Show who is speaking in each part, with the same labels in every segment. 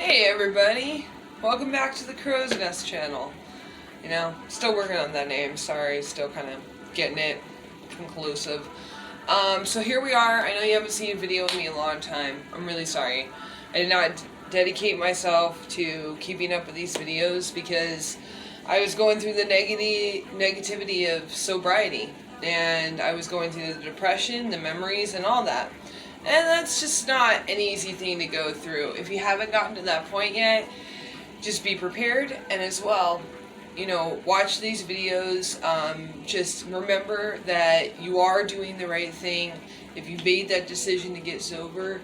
Speaker 1: Hey everybody, welcome back to the Crow's Nest channel. You know, still working on that name, sorry, still kind of getting it conclusive. So here we are. I know you haven't seen a video of me in a long time. I'm really sorry. I did not dedicate myself to keeping up with these videos because I was going through the negativity of sobriety, and I was going through the depression, the memories, and all that. And that's just not an easy thing to go through. If you haven't gotten to that point yet, just be prepared. And as well, you know, watch these videos. Just remember that you are doing the right thing. If you made that decision to get sober,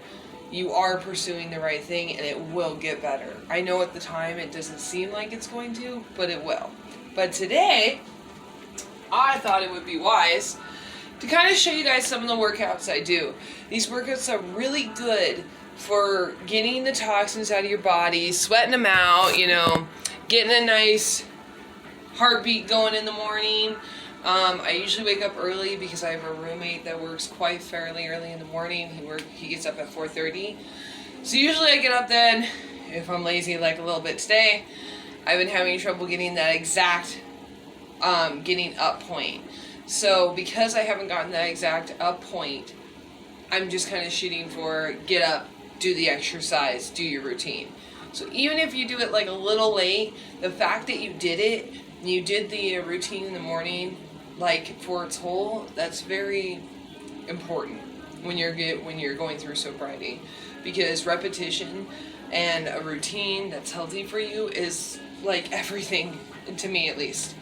Speaker 1: you are pursuing the right thing, and it will get better. I know at the time it doesn't seem like it's going to, but it will. But today, I thought it would be wise to kind of show you guys some of the workouts I do. These workouts are really good for getting the toxins out of your body, sweating them out, you know, getting a nice heartbeat going in the morning. I usually wake up early because I have a roommate that works quite fairly early in the morning. He gets up at 4:30. So usually I get up then. If I'm lazy like a little bit today, I've been having trouble getting that exact getting up point. So because I haven't gotten that exact up point, I'm just kind of shooting for get up, do the exercise, do your routine. So even if you do it like a little late, the fact that you did it, you did the routine in the morning, like for its whole, that's very important when you're going through sobriety, because repetition and a routine that's healthy for you is like everything to me, at least.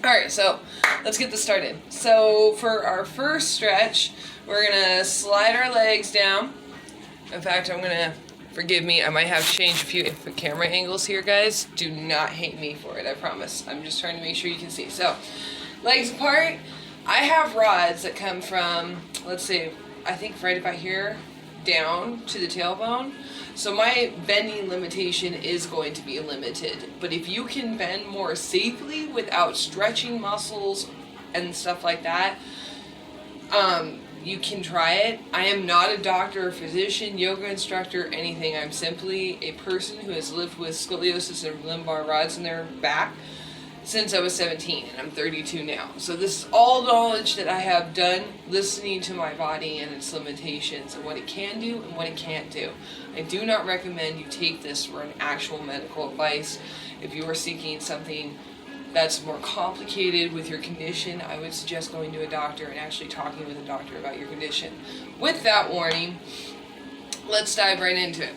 Speaker 1: Alright, so let's get this started. So for our first stretch, we're going to slide our legs down. In fact, forgive me, I might have to change a few camera angles here, guys. Do not hate me for it, I promise. I'm just trying to make sure you can see. So, legs apart. I have rods that come from, let's see, I think right about here down to the tailbone. So my bending limitation is going to be limited. But if you can bend more safely without stretching muscles and stuff like that, you can try it. I am not a doctor or physician, yoga instructor, anything. I'm simply a person who has lived with scoliosis and lumbar rods in their back since I was 17, and I'm 32 now. So this is all knowledge that I have done listening to my body and its limitations and what it can do and what it can't do. I do not recommend you take this for an actual medical advice. If you are seeking something that's more complicated with your condition, I would suggest going to a doctor and actually talking with a doctor about your condition. With that warning, let's dive right into it.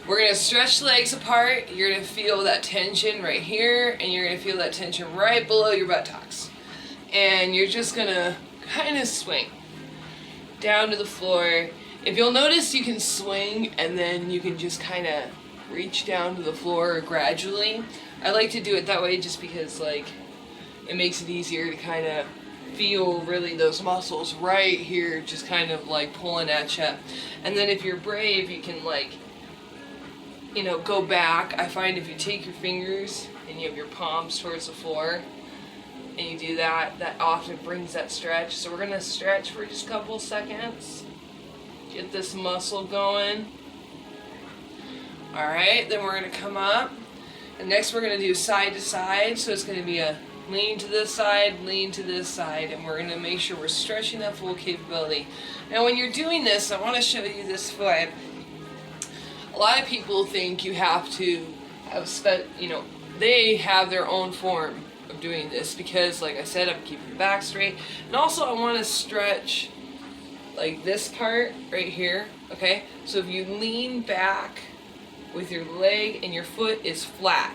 Speaker 1: We're going to stretch the legs apart. You're going to feel that tension right here, and you're going to feel that tension right below your buttocks. And you're just going to kind of swing down to the floor. If you'll notice, you can swing, and then you can just kind of reach down to the floor gradually. I like to do it that way just because, like, it makes it easier to kind of feel really those muscles right here just kind of like pulling at you. And then if you're brave, you can, like, you know, go back. I find if you take your fingers and you have your palms towards the floor and you do that, that often brings that stretch. So we're going to stretch for just a couple seconds. Get this muscle going. Alright, then we're going to come up. And next we're going to do side to side. So it's going to be a lean to this side, lean to this side. And we're going to make sure we're stretching that full capability. Now when you're doing this, I want to show you this foot. A lot of people think you have to have spent, you know, they have their own form of doing this because, like I said, I'm keeping the back straight. And also I want to stretch like this part right here, okay? So if you lean back with your leg and your foot is flat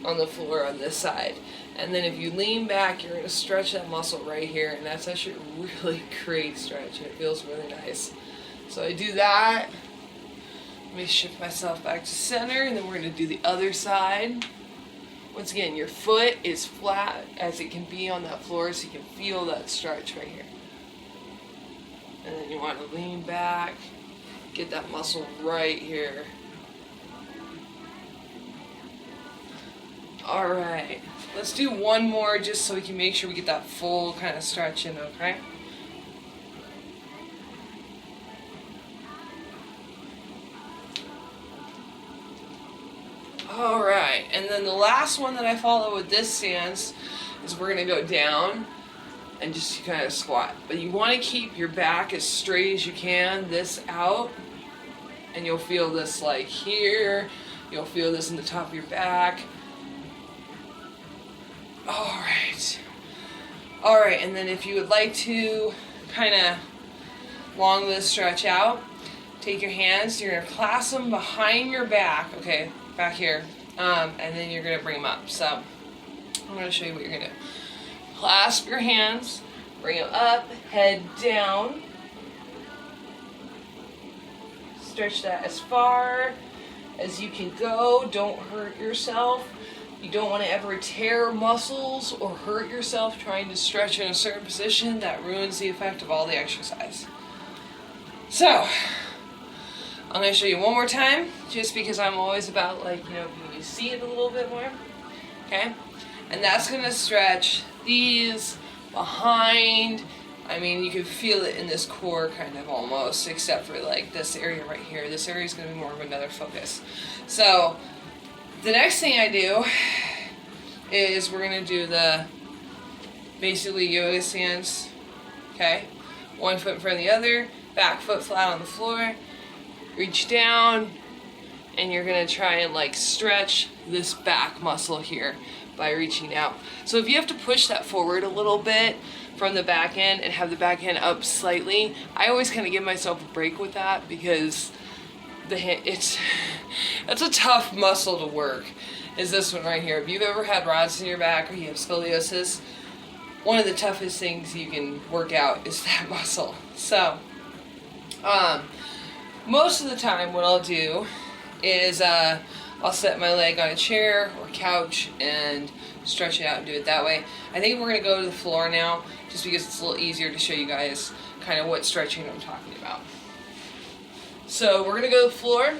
Speaker 1: on the floor on this side. And then if you lean back, you're going to stretch that muscle right here, and that's actually a really great stretch. It feels really nice. So I do that. Let me shift myself back to center, and then we're going to do the other side. Once again, your foot is flat as it can be on that floor, so you can feel that stretch right here. And then you want to lean back, get that muscle right here. Alright, let's do one more just so we can make sure we get that full kind of stretch in, okay? All right, and then the last one that I follow with this stance is we're gonna go down and just kind of squat. But you want to keep your back as straight as you can, this out, and you'll feel this like here, you'll feel this in the top of your back. All right, and then if you would like to kind of long this stretch out, take your hands, you're gonna clasp them behind your back, okay, back here, and then you're gonna bring them up. So I'm gonna show you what you're gonna do. Clasp your hands, bring them up, head down. Stretch that as far as you can go. Don't hurt yourself. You don't want to ever tear muscles or hurt yourself trying to stretch in a certain position. That ruins the effect of all the exercise. So, I'm going to show you one more time, just because I'm always about, like, you see it a little bit more. Okay? And that's going to stretch these behind. I mean, you can feel it in this core kind of almost, except for like this area right here. This area is going to be more of another focus. So the next thing I do is we're going to do the basically yoga stance. Okay? One foot in front of the other, back foot flat on the floor, reach down, and you're going to try and like stretch this back muscle here by reaching out. So if you have to push that forward a little bit from the back end and have the back end up slightly, I always kind of give myself a break with that, because it's a tough muscle to work, is this one right here. If you've ever had rods in your back or you have scoliosis, one of the toughest things you can work out is that muscle. So most of the time what I'll do is I'll set my leg on a chair or couch and stretch it out and do it that way. I think we're going to go to the floor now, just because it's a little easier to show you guys kind of what stretching I'm talking about. So we're going to go to the floor.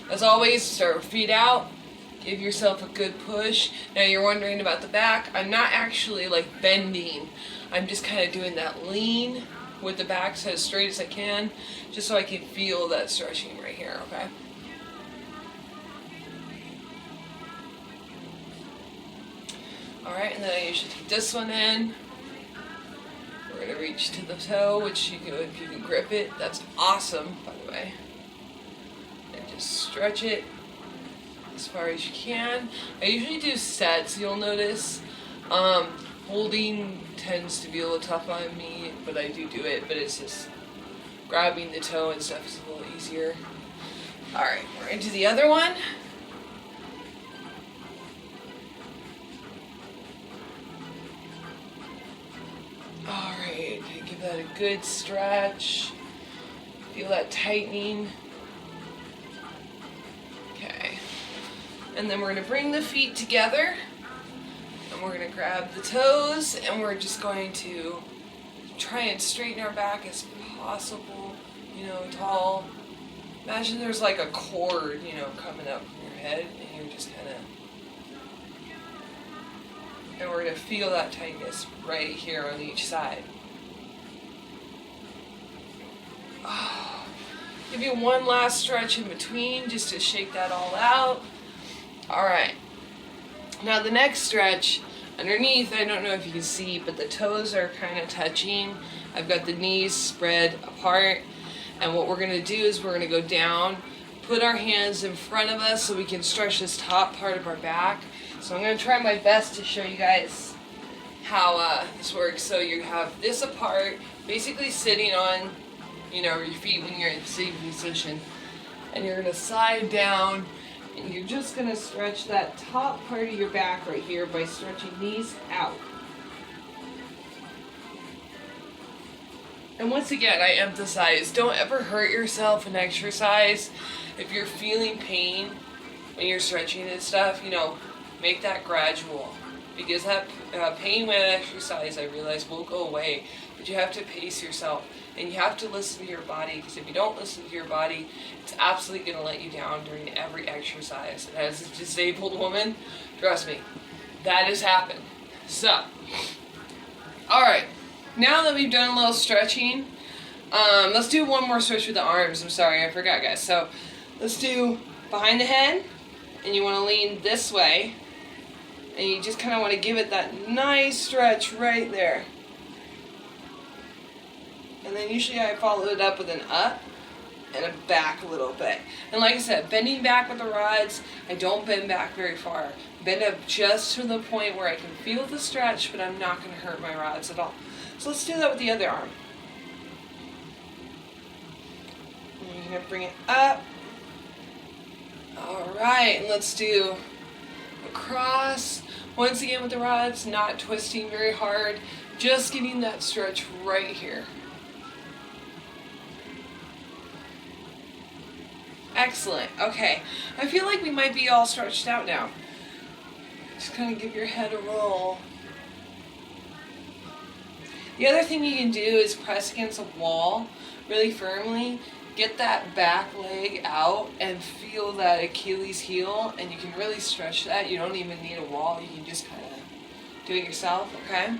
Speaker 1: As always, start with feet out. Give yourself a good push. Now you're wondering about the back. I'm not actually like bending. I'm just kind of doing that lean with the back so as straight as I can, just so I can feel that stretching right here, okay? Alright, and then I usually take this one in. We're going to reach to the toe, which you can, if you can grip it, that's awesome, by the way. And just stretch it as far as you can. I usually do sets, you'll notice. Holding tends to be a little tough on me, but I do it, but it's just grabbing the toe and stuff is a little easier. Alright, we're into the other one. Alright, give that a good stretch. Feel that tightening. Okay. And then we're going to bring the feet together. And we're going to grab the toes. And we're just going to try and straighten our back as possible. Tall. Imagine there's like a cord, coming up from your head. And you're just kind of... And we're going to feel that tightness right here on each side. Oh. Give you one last stretch in between just to shake that all out. Alright. Now the next stretch, underneath, I don't know if you can see, but the toes are kind of touching. I've got the knees spread apart. And what we're going to do is we're going to go down, put our hands in front of us so we can stretch this top part of our back. So I'm going to try my best to show you guys how this works. So you have this apart, basically sitting on, your feet when you're in sitting position. And you're going to slide down, and you're just going to stretch that top part of your back right here by stretching these out. And once again, I emphasize, don't ever hurt yourself in exercise. If you're feeling pain when you're stretching and stuff, make that gradual. Because that pain when exercise, I realize, will go away. But you have to pace yourself. And you have to listen to your body. Because if you don't listen to your body, it's absolutely going to let you down during every exercise. And as a disabled woman, trust me, that has happened. So, alright. Now that we've done a little stretching, let's do one more stretch with the arms. I'm sorry, I forgot, guys. So let's do behind the head, and you want to lean this way, and you just kind of want to give it that nice stretch right there. And then usually I follow it up with an up and a back a little bit. And like I said, bending back with the rods, I don't bend back very far. Bend up just to the point where I can feel the stretch, but I'm not going to hurt my rods at all. So let's do that with the other arm. And you're going to bring it up. All right, and let's do across. Once again with the rods, not twisting very hard, just getting that stretch right here. Excellent. Okay, I feel like we might be all stretched out now. Just kind of give your head a roll. The other thing you can do is press against a wall really firmly. Get that back leg out and feel that Achilles heel, and you can really stretch that. You don't even need a wall. You can just kind of do it yourself, okay?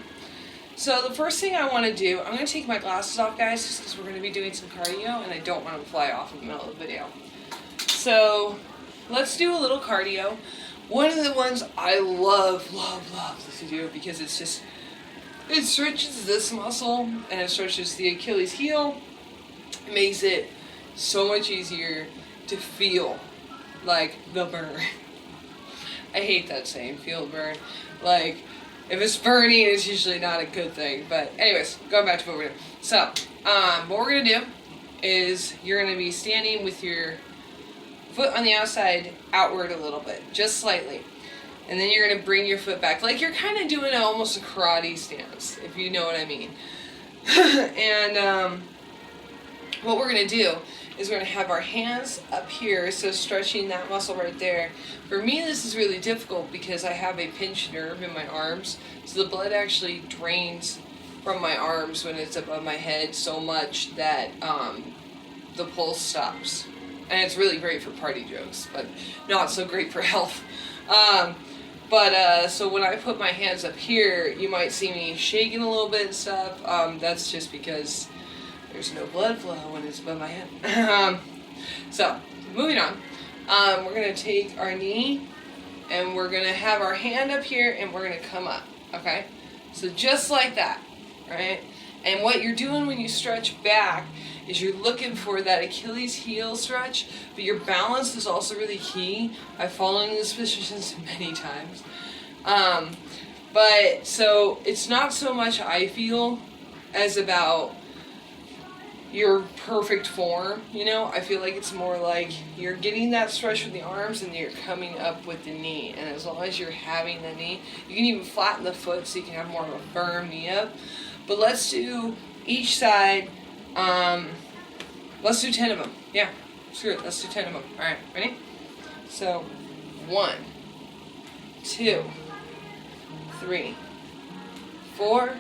Speaker 1: So the first thing I want to do, I'm going to take my glasses off, guys, just because we're going to be doing some cardio, and I don't want them to fly off in the middle of the video. So let's do a little cardio. One of the ones I love to do, because it's just, it stretches this muscle and it stretches the Achilles heel. It makes it so much easier to feel like the burn. I hate that saying, feel the burn. Like, if it's burning, it's usually not a good thing. But anyways, going back to what we're doing. So, what we're going to do is you're going to be standing with your foot on the outside outward a little bit, just slightly. And then you're going to bring your foot back. Like you're kind of doing almost a karate stance, if you know what I mean. And what we're going to do is we're going to have our hands up here, so stretching that muscle right there. For me, this is really difficult because I have a pinched nerve in my arms, so the blood actually drains from my arms when it's above my head so much that the pulse stops. And it's really great for party jokes, but not so great for health. So when I put my hands up here, you might see me shaking a little bit and stuff. That's just because there's no blood flow when it's above my head. So, moving on. We're going to take our knee and we're going to have our hand up here and we're going to come up, okay? So just like that, right? And what you're doing when you stretch back is you're looking for that Achilles heel stretch, but your balance is also really key. I've fallen in this position many times. But so it's not so much I feel as about your perfect form, you know? I feel like it's more like you're getting that stretch with the arms and you're coming up with the knee. And as long as you're having the knee, you can even flatten the foot so you can have more of a firm knee up. But let's do each side, let's do 10 of them. Yeah, screw it, let's do 10 of them. All right, ready? So, 1, 2, 3, 4,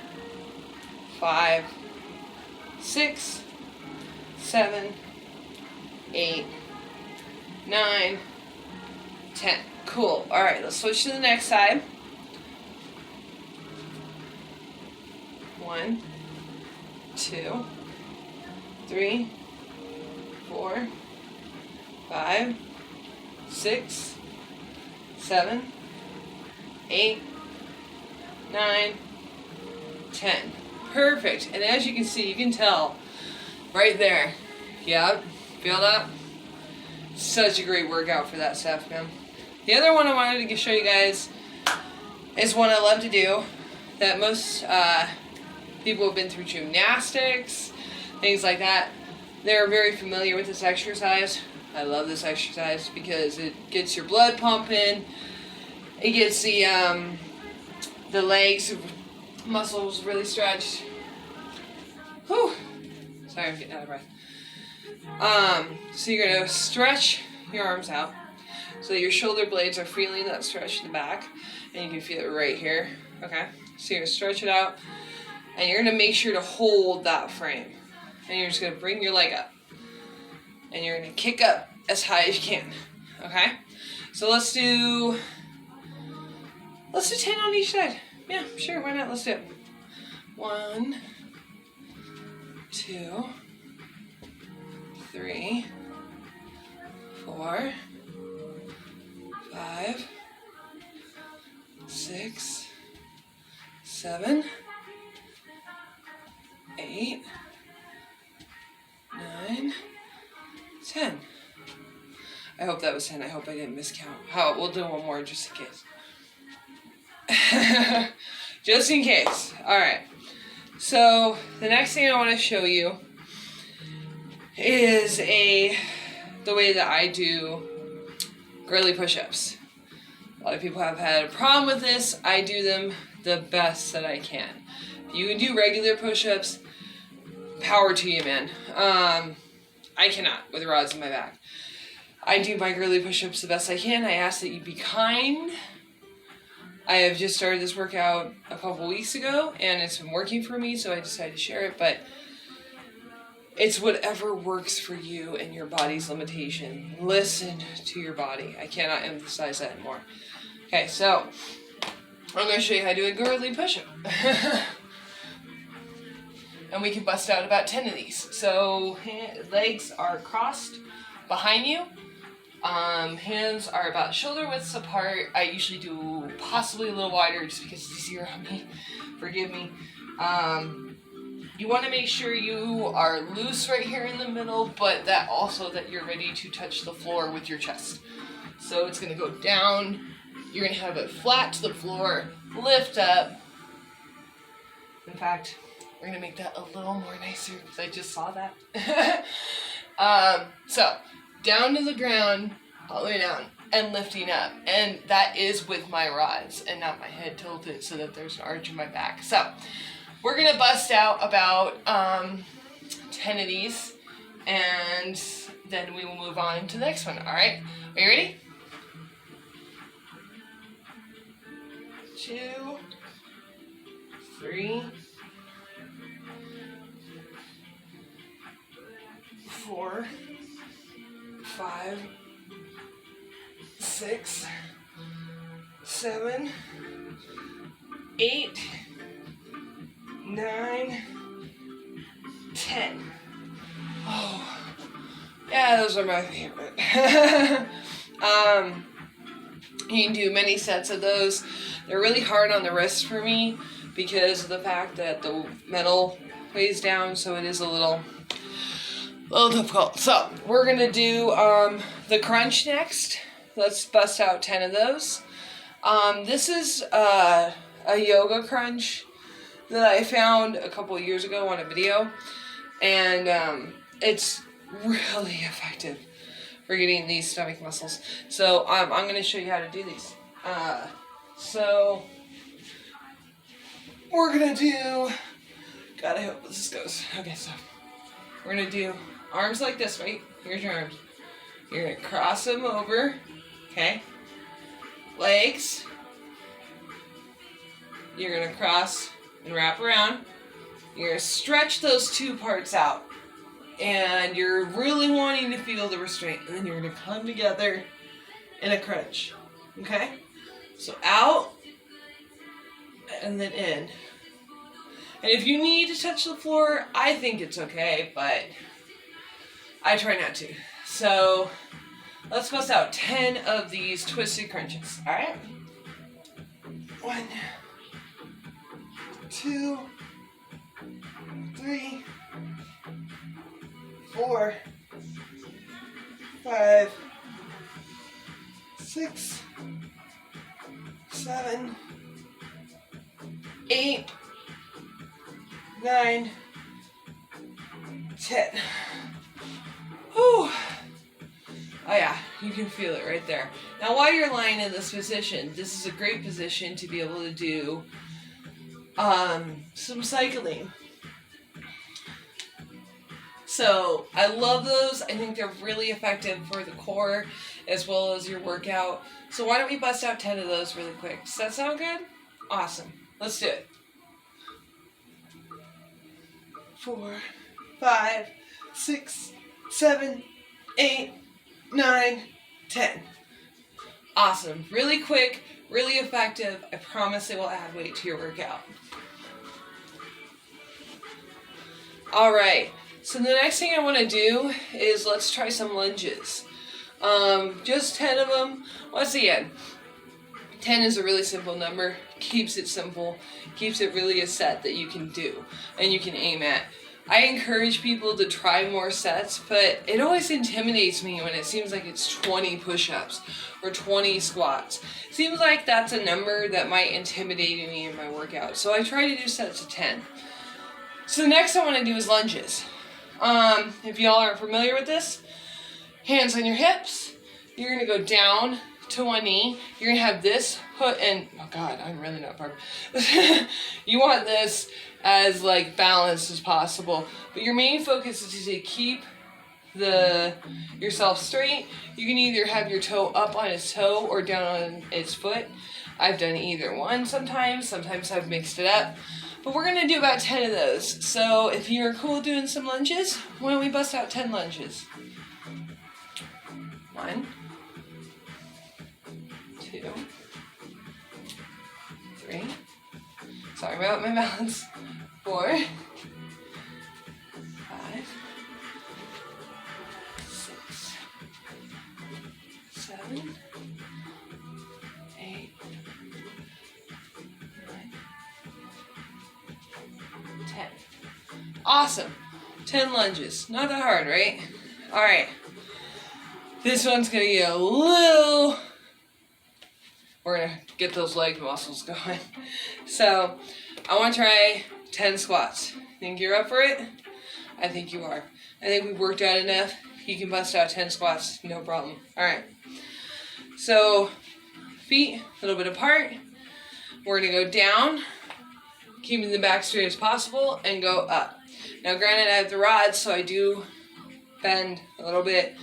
Speaker 1: 5, 6, 7, 8, 9, 10. Cool. All right, let's switch to the next side. 1, 2, 3, 4, 5, 6, 7, 8, 9, 10. Perfect. And as you can see, you can tell right there. Yeah, feel that? Such a great workout for that stuff, man. The other one I wanted to show you guys is one I love to do that most people have been through gymnastics, things like that. They're very familiar with this exercise. I love this exercise because it gets your blood pumping. It gets the legs muscles really stretched. Whew. Sorry, I'm getting out of breath. So you're going to stretch your arms out so that your shoulder blades are feeling that stretch in the back, and you can feel it right here. Okay, so you're going to stretch it out, and you're going to make sure to hold that frame, and you're just going to bring your leg up, and you're going to kick up as high as you can. Okay, so let's do 10 on each side. Yeah, sure, why not? Let's do it. 1, 2, 3, 4, 7, 8, 9, 10. I hope that was 10. I hope I didn't miscount. We'll do one more just in case. Just in case. Alright. So, the next thing I want to show you is the way that I do girly push-ups. A lot of people have had a problem with this. I do them the best that I can. If you can do regular push-ups, power to you, man. I cannot with rods in my back. I do my girly push-ups the best I can. I ask that you be kind. I have just started this workout a couple weeks ago, and it's been working for me, so I decided to share it, but it's whatever works for you and your body's limitation. Listen to your body. I cannot emphasize that more. Okay, so I'm going to show you how to do a girly push-up. And we can bust out about 10 of these. So legs are crossed behind you. Hands are about shoulder widths apart. I usually do possibly a little wider just because it's easier on me. Forgive me. You want to make sure you are loose right here in the middle, but that also that you're ready to touch the floor with your chest. So it's going to go down. You're going to have it flat to the floor, lift up. In fact, we're going to make that a little more nicer because I just saw that. So, down to the ground, all the way down, and lifting up. And that is with my rods and not my head tilted so that there's an arch in my back. So, we're going to bust out about 10 of these, and then we will move on to the next one. All right? Are you ready? 2, 3, 4, 5, 6, 7, 8, 9, 10. Oh, yeah, those are my favorite. You can do many sets of those. They're really hard on the wrist for me because of the fact that the metal weighs down, so it is a little difficult. So we're gonna do the crunch next. Let's bust out 10 of those. This is a yoga crunch that I found a couple of years ago on a video, and it's really effective for getting these stomach muscles. So I'm gonna show you how to do these. So we're gonna do, God, I hope this goes. Okay, so we're gonna do arms like this. Wait, here's your arms. You're gonna cross them over, okay? Legs. You're gonna cross and wrap around. You're gonna stretch those two parts out. And you're really wanting to feel the restraint. And then you're gonna come together in a crunch, okay? So out, and then in. And if you need to touch the floor, I think it's okay, but I try not to. So let's bust out 10 of these twisted crunches, all right? 1, 2, 3, 4, 5, 6, 7, 8, 9, 10. Whew. Oh yeah, you can feel it right there. Now while you're lying in this position, this is a great position to be able to do some cycling. So I love those. I think they're really effective for the core as well as your workout. So why don't we bust out 10 of those really quick? Does that sound good? Awesome. Let's do it. 4, 5, 6, 7, 8, 9, 10. Awesome. Really quick, really effective. I promise it will add weight to your workout. All right. So the next thing I want to do is let's try some lunges. Just 10 of them. Once again, 10 is a really simple number. keeps it simple, keeps it really a set that you can do and you can aim at. I encourage people to try more sets, but it always intimidates me when it seems like it's 20 push-ups or 20 squats. Seems like that's a number that might intimidate me in my workout. So I try to do sets of 10. So the next I want to do is lunges. If y'all aren't familiar with this, hands on your hips. You're going to go down to one knee. You're going to have this hook and, oh God, I'm really not part. You want this as like balanced as possible, but your main focus is to keep yourself straight. You can either have your toe up on its toe or down on its foot. I've done either one sometimes I've mixed it up, but we're gonna do about 10 of those. So if you're cool doing some lunges, why don't we bust out 10 lunges? 1, 2, 3, sorry about my balance, 4, 5, 6, 7, 8, 9, 10. Awesome. 10 lunges. Not that hard, right? Alright. This one's gonna get a little... We're gonna get those leg muscles going. So, I want to try 10 squats. Think you're up for it? I think you are. I think we've worked out enough. You can bust out 10 squats, no problem. Alright. So, feet a little bit apart. We're gonna go down, keeping the back straight as possible, and go up. Now, granted, I have the rods, so I do bend a little bit.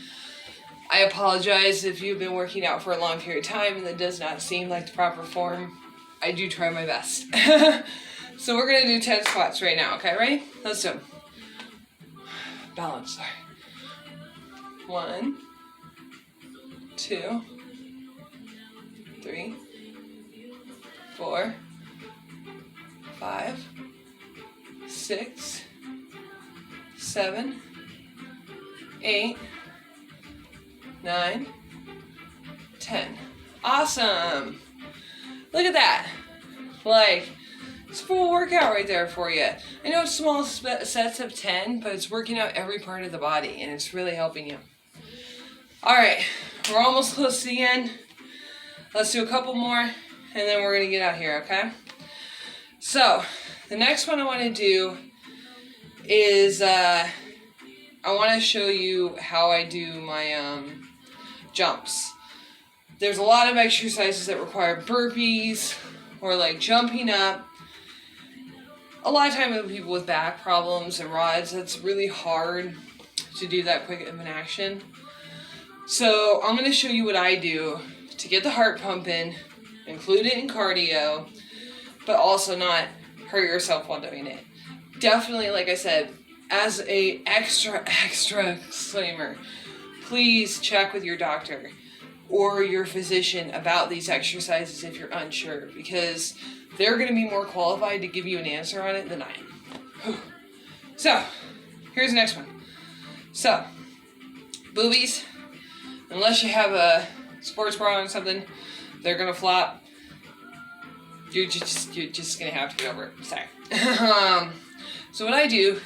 Speaker 1: I apologize if you've been working out for a long period of time and that does not seem like the proper form. I do try my best. So we're gonna do 10 squats right now, okay, ready? Let's do them. Balance, sorry. 1, 2, 3, 4, 5, 6, 7, 8, 9, 10. Awesome. Look at that. Like, it's a full workout right there for you. I know it's small sets of 10, but it's working out every part of the body, and it's really helping you. All right, we're almost close to the end. Let's do a couple more, and then we're gonna get out here, okay? So, the next one I wanna do is, I wanna show you how I do my jumps. There's a lot of exercises that require burpees, or like jumping up. A lot of time with people with back problems and rods, it's really hard to do that quick of an action. So I'm going to show you what I do to get the heart pumping, include it in cardio, but also not hurt yourself while doing it. Definitely, like I said, as a extra disclaimer, please check with your doctor or your physician about these exercises if you're unsure, because they're going to be more qualified to give you an answer on it than I am. So, here's the next one. So, boobies, unless you have a sports bra or something, they're going to flop. You're just going to have to get over it. Sorry. So what I do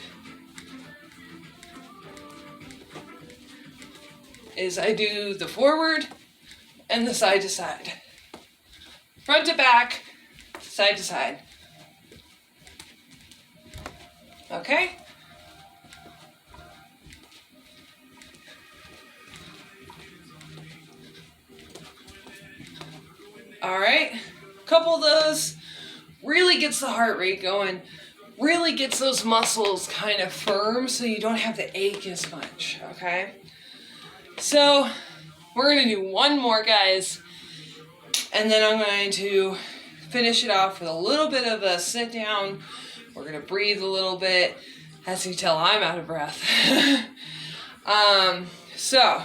Speaker 1: is I do the forward and the side to side. Front to back, side to side. Okay? Alright, couple of those really gets the heart rate going, really gets those muscles kind of firm so you don't have to ache as much, okay? So, we're going to do one more, guys, and then I'm going to finish it off with a little bit of a sit down. We're going to breathe a little bit. As you can tell, I'm out of breath. So,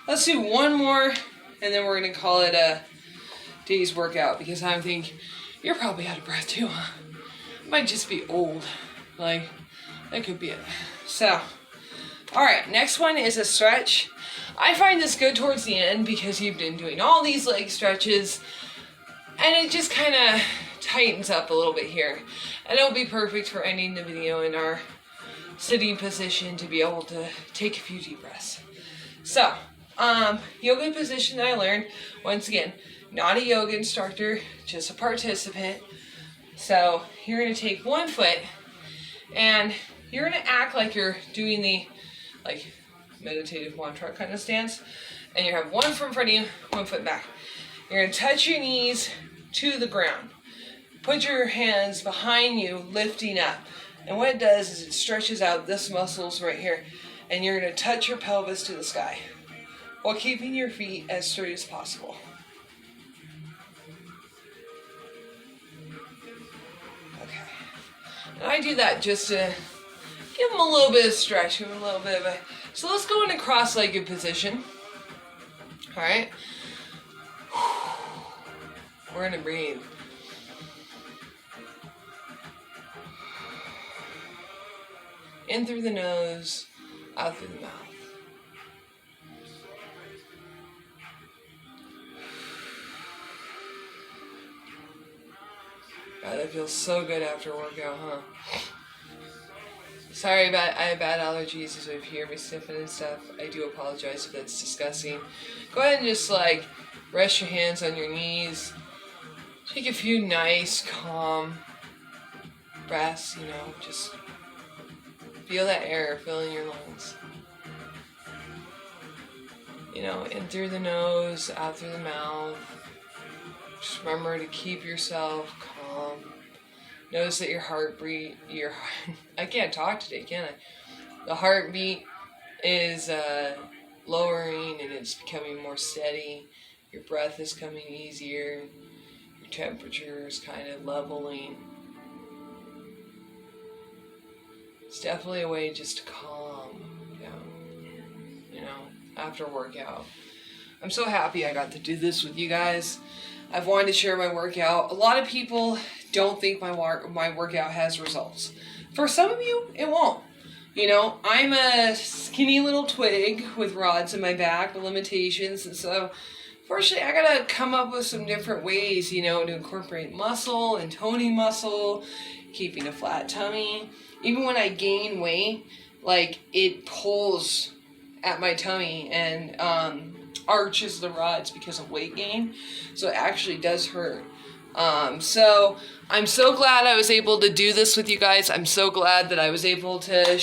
Speaker 1: let's do one more, and then we're going to call it a day's workout, because I think you're probably out of breath too, huh? Might just be old. Like, that could be it. So, alright, next one is a stretch. I find this good towards the end because you've been doing all these leg stretches And it just kind of tightens up a little bit here. And it'll be perfect for ending the video in our sitting position to be able to take a few deep breaths. So, yoga position that I learned, once again, not a yoga instructor, just a participant. So you're going to take one foot and you're going to act like you're doing the meditative mantra kind of stance. And you have one foot in front of you, one foot back. You're going to touch your knees to the ground. Put your hands behind you, lifting up. And what it does is it stretches out this muscles right here. And you're going to touch your pelvis to the sky while keeping your feet as straight as possible. Okay. And I do that just to give them a little bit of stretch, give them a little bit of a... So let's go into cross-legged position. All right. We're going to breathe. In through the nose, out through the mouth. God, that feels so good after a workout, huh? Sorry about, I have bad allergies, so if you hear me sniffing and stuff, I do apologize if that's disgusting. Go ahead and just rest your hands on your knees. Take a few nice, calm breaths, just feel that air filling your lungs. In through the nose, out through the mouth. Just remember to keep yourself calm. Notice that your heartbeat, I can't talk today, can I? The heartbeat is lowering and it's becoming more steady. Your breath is coming easier. Your temperature is kind of leveling. It's definitely a way just to calm down, after workout. I'm so happy I got to do this with you guys. I've wanted to share my workout. A lot of people don't think my workout has results. For some of you, it won't. I'm a skinny little twig with rods in my back, with limitations, and so fortunately I gotta come up with some different ways, to incorporate muscle and toning muscle, keeping a flat tummy. Even when I gain weight, it pulls at my tummy and arches the rods because of weight gain. So it actually does hurt. So I'm so glad I was able to do this with you guys. I'm so glad that I was able to